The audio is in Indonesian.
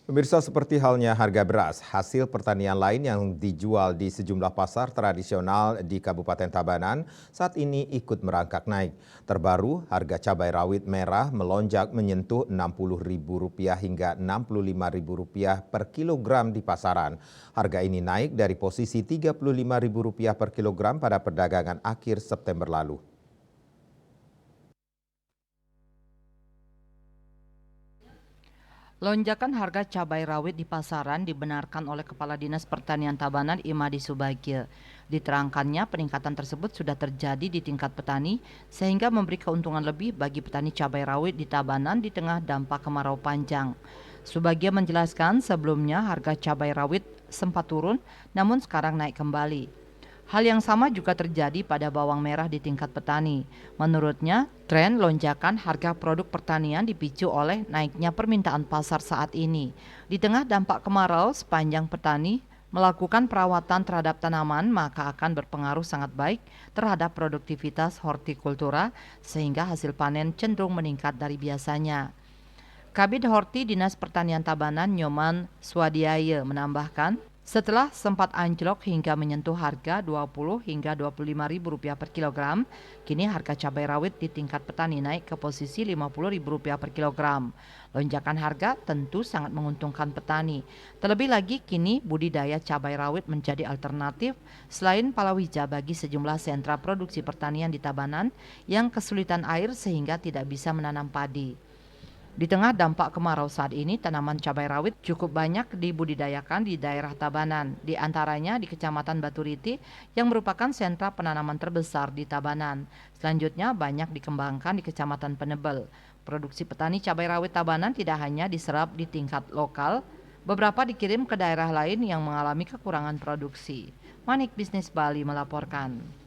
Pemirsa, seperti halnya harga beras, hasil pertanian lain yang dijual di sejumlah pasar tradisional di Kabupaten Tabanan saat ini ikut merangkak naik. Terbaru, harga cabai rawit merah melonjak menyentuh Rp60.000 hingga Rp65.000 per kilogram di pasaran. Harga ini naik dari posisi Rp35.000 per kilogram pada perdagangan akhir September lalu. Lonjakan harga cabai rawit di pasaran dibenarkan oleh Kepala Dinas Pertanian Tabanan Imadi Subagio. Diterangkannya peningkatan tersebut sudah terjadi di tingkat petani sehingga memberi keuntungan lebih bagi petani cabai rawit di Tabanan di tengah dampak kemarau panjang. Subagio menjelaskan sebelumnya harga cabai rawit sempat turun namun sekarang naik kembali. Hal yang sama juga terjadi pada bawang merah di tingkat petani. Menurutnya, tren lonjakan harga produk pertanian dipicu oleh naiknya permintaan pasar saat ini. Di tengah dampak kemarau, sepanjang petani melakukan perawatan terhadap tanaman, maka akan berpengaruh sangat baik terhadap produktivitas hortikultura, sehingga hasil panen cenderung meningkat dari biasanya. Kabid Horti Dinas Pertanian Tabanan Nyoman Swadiaya menambahkan, setelah sempat anjlok hingga menyentuh harga Rp20 hingga Rp25.000 per kilogram, kini harga cabai rawit di tingkat petani naik ke posisi Rp50.000 per kilogram. Lonjakan harga tentu sangat menguntungkan petani. Terlebih lagi kini budidaya cabai rawit menjadi alternatif selain palawija bagi sejumlah sentra produksi pertanian di Tabanan yang kesulitan air sehingga tidak bisa menanam padi. Di tengah dampak kemarau saat ini, tanaman cabai rawit cukup banyak dibudidayakan di daerah Tabanan, di antaranya di Kecamatan Baturiti yang merupakan sentra penanaman terbesar di Tabanan. Selanjutnya banyak dikembangkan di Kecamatan Penebel. Produksi petani cabai rawit Tabanan tidak hanya diserap di tingkat lokal, beberapa dikirim ke daerah lain yang mengalami kekurangan produksi. Manik Bisnis Bali melaporkan.